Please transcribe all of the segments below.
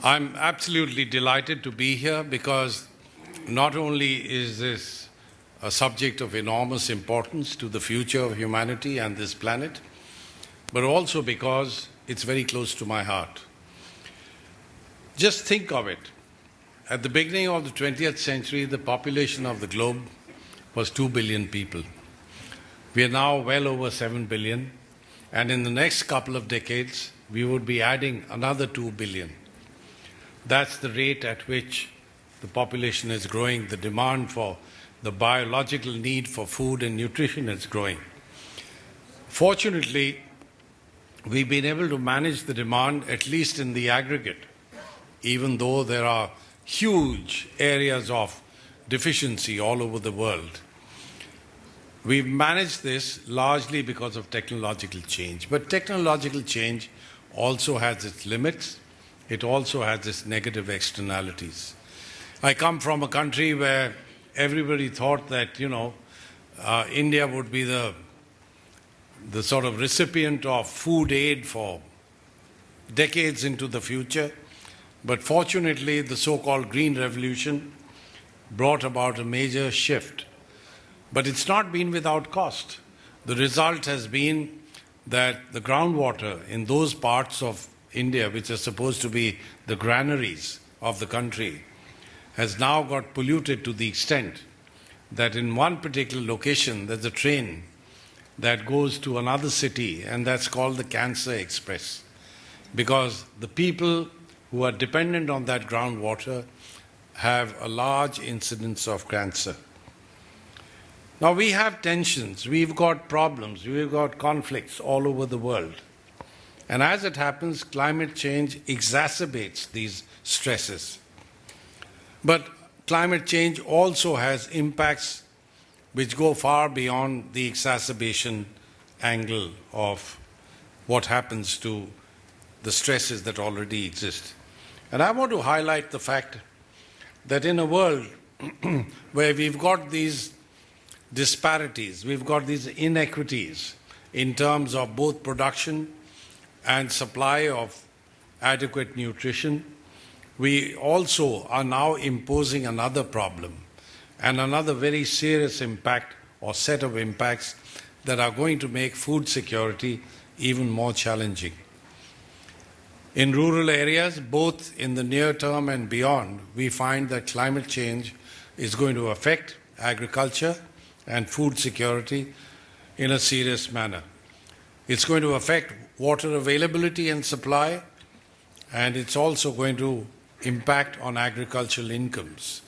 I'm absolutely delighted to be here because not only is this a subject of enormous importance to the future of humanity and this planet, but also because it's very close to my heart. Just think of it. At the beginning of the 20th century, the population of the globe was 2 billion people. We are now well over 7 billion, and in the next couple of decades, we would be adding another 2 billion. That's the rate at which the population is growing. The demand for the biological need for food and nutrition is growing. Fortunately, we've been able to manage the demand, at least in the aggregate, even though there are huge areas of deficiency all over the world. We've managed this largely because of technological change. But technological change also has its limits. It also has its negative externalities. I come from a country where everybody thought that, India would be the sort of recipient of food aid for decades into the future. But fortunately, the so-called Green Revolution brought about a major shift. But it's not been without cost. The result has been that the groundwater in those parts of India, which are supposed to be the granaries of the country, has now got polluted to the extent that in one particular location there's a train that goes to another city, and that's called the Cancer Express, because the people who are dependent on that groundwater have a large incidence of cancer. Now we have tensions, we've got problems, we've got conflicts all over the world. And as it happens, climate change exacerbates these stresses. But climate change also has impacts which go far beyond the exacerbation angle of what happens to the stresses that already exist. And I want to highlight the fact that in a world where we've got these disparities, we've got these inequities in terms of both production and supply of adequate nutrition, we also are now imposing another problem and another very serious impact or set of impacts that are going to make food security even more challenging. In rural areas, both in the near term and beyond, we find that climate change is going to affect agriculture and food security in a serious manner. It's going to affect water availability and supply, and it's also going to impact on agricultural incomes.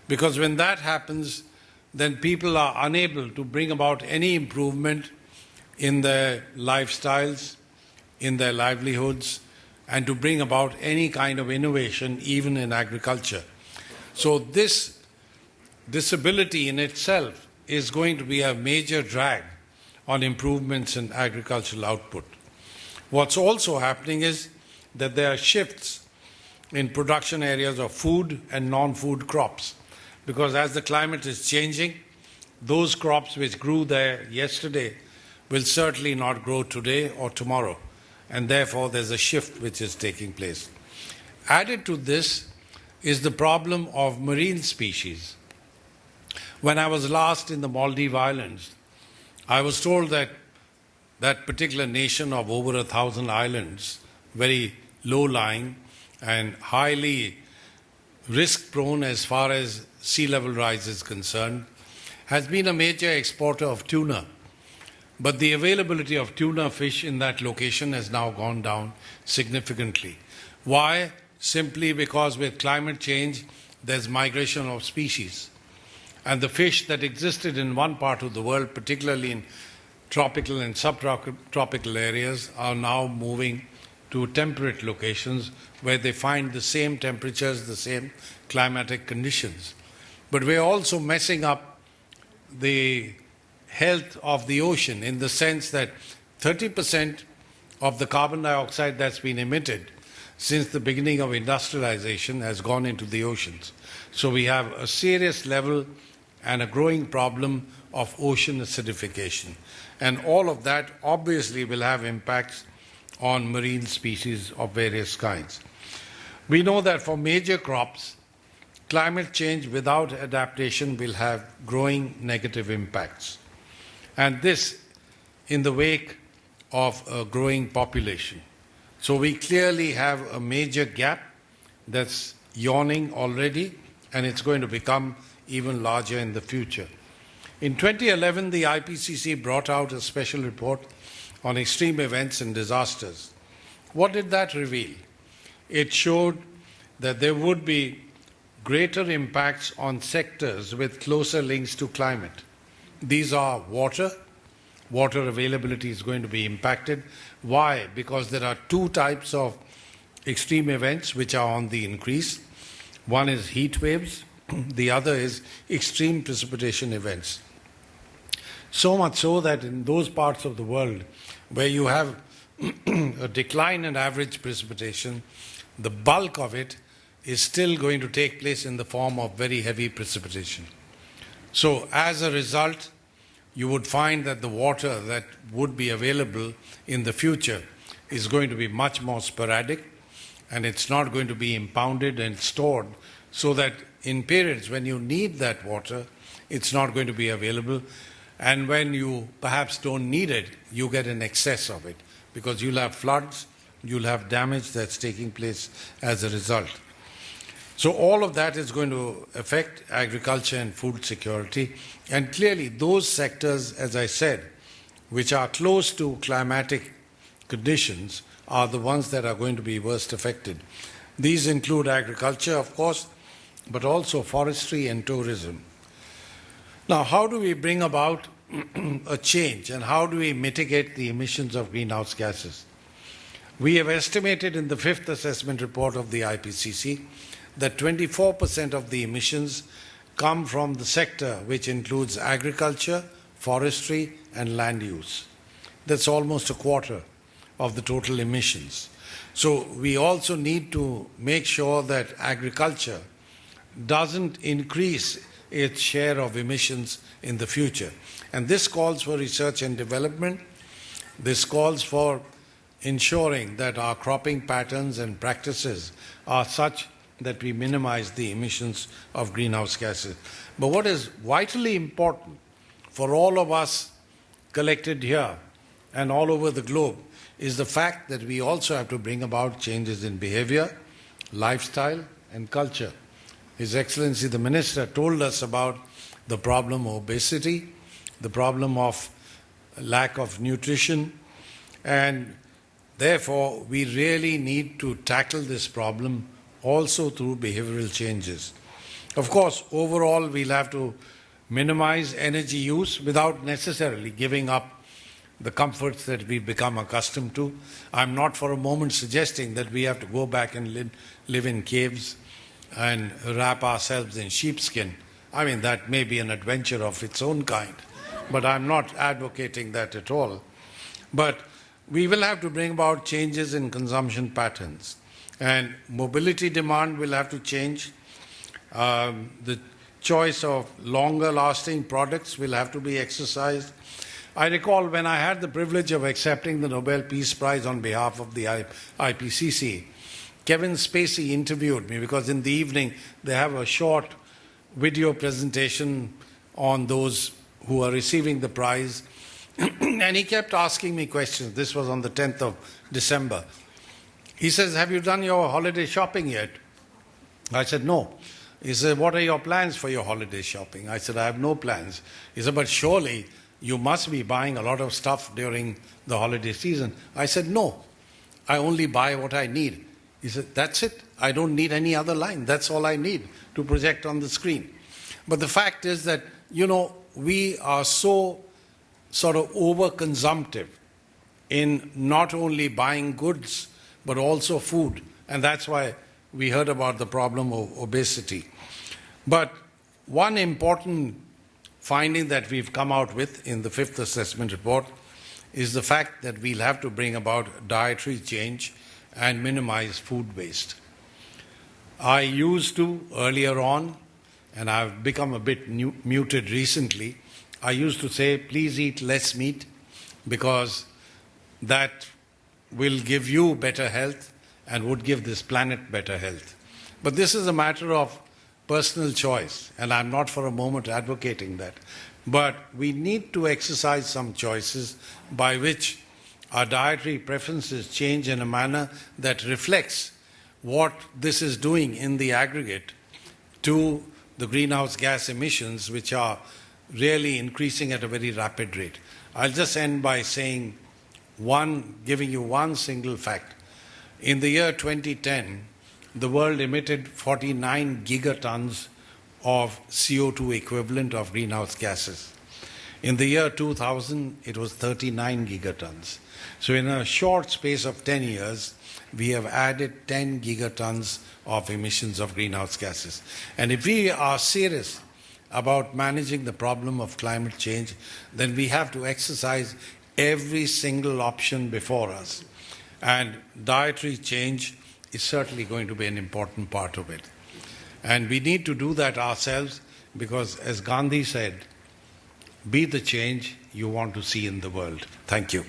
Because when that happens, then people are unable to bring about any improvement in their lifestyles, in their livelihoods, and to bring about any kind of innovation, even in agriculture. So this disability in itself is going to be a major drag on improvements in agricultural output. What's also happening is that there are shifts in production areas of food and non-food crops, because as the climate is changing, those crops which grew there yesterday will certainly not grow today or tomorrow, and therefore there's a shift which is taking place. Added to this is the problem of marine species. When I was last in the Maldives Islands, I was told that that particular nation of over 1,000 islands, very low-lying and highly risk-prone as far as sea level rise is concerned, has been a major exporter of tuna. But the availability of tuna fish in that location has now gone down significantly. Why? Simply because with climate change, there's migration of species. And the fish that existed in one part of the world, particularly in tropical and subtropical areas, are now moving to temperate locations where they find the same temperatures, the same climatic conditions. But we're also messing up the health of the ocean in the sense that 30% of the carbon dioxide that's been emitted since the beginning of industrialization has gone into the oceans. So we have a serious level and a growing problem of ocean acidification. And all of that obviously will have impacts on marine species of various kinds. We know that for major crops, climate change without adaptation will have growing negative impacts. And this in the wake of a growing population. So we clearly have a major gap that's yawning already, and it's going to become even larger in the future. In 2011, the IPCC brought out a special report on extreme events and disasters. What did that reveal? It showed that there would be greater impacts on sectors with closer links to climate. These are water. Water availability is going to be impacted. Why? Because there are two types of extreme events which are on the increase. One is heat waves, the other is extreme precipitation events. So much so that in those parts of the world where you have a decline in average precipitation, the bulk of it is still going to take place in the form of very heavy precipitation. So as a result, you would find that the water that would be available in the future is going to be much more sporadic, and it's not going to be impounded and stored, so that in periods when you need that water, it's not going to be available. And when you perhaps don't need it, you get an excess of it, because you'll have floods, you'll have damage that's taking place as a result. So all of that is going to affect agriculture and food security. And clearly those sectors, as I said, which are close to climatic conditions are the ones that are going to be worst affected. These include agriculture, of course, but also forestry and tourism. Now, how do we bring about a change, and how do we mitigate the emissions of greenhouse gases? We have estimated in the fifth assessment report of the IPCC that 24% of the emissions come from the sector which includes agriculture, forestry, and land use. That's almost a quarter of the total emissions. So we also need to make sure that agriculture doesn't increase its share of emissions in the future. And this calls for research and development. This calls for ensuring that our cropping patterns and practices are such that we minimize the emissions of greenhouse gases. But what is vitally important for all of us collected here and all over the globe is the fact that we also have to bring about changes in behavior, lifestyle, and culture. His Excellency the Minister told us about the problem of obesity, the problem of lack of nutrition, and therefore we really need to tackle this problem also through behavioral changes. Of course, overall we'll have to minimize energy use without necessarily giving up the comforts that we've become accustomed to. I'm not for a moment suggesting that we have to go back and live in caves and wrap ourselves in sheepskin. I mean, that may be an adventure of its own kind, but I'm not advocating that at all. But we will have to bring about changes in consumption patterns, and mobility demand will have to change. The choice of longer lasting products will have to be exercised. I recall when I had the privilege of accepting the Nobel Peace Prize on behalf of the IPCC, Kevin Spacey interviewed me, because in the evening they have a short video presentation on those who are receiving the prize. And he kept asking me questions. This was on the 10th of December. He says, "Have you done your holiday shopping yet?" I said, "No." He said, "What are your plans for your holiday shopping?" I said, "I have no plans." He said, "But surely you must be buying a lot of stuff during the holiday season." I said, "No, I only buy what I need." He said, "That's it. I don't need any other line. That's all I need to project on the screen." But the fact is that, we are so sort of over-consumptive in not only buying goods, but also food. And that's why we heard about the problem of obesity. But one important finding that we've come out with in the fifth assessment report is the fact that we'll have to bring about dietary change and minimize food waste. I used to earlier on, and I've become a bit muted recently, I used to say, please eat less meat, because that will give you better health and would give this planet better health. But this is a matter of personal choice, and I'm not for a moment advocating that. But we need to exercise some choices by which our dietary preferences change in a manner that reflects what this is doing in the aggregate to the greenhouse gas emissions, which are really increasing at a very rapid rate. I'll just end by saying giving you one single fact. In the year 2010, the world emitted 49 gigatons of CO2 equivalent of greenhouse gases. In the year 2000, it was 39 gigatons. So in a short space of 10 years, we have added 10 gigatons of emissions of greenhouse gases. And if we are serious about managing the problem of climate change, then we have to exercise every single option before us. And dietary change is certainly going to be an important part of it. And we need to do that ourselves because, as Gandhi said, be the change you want to see in the world. Thank you.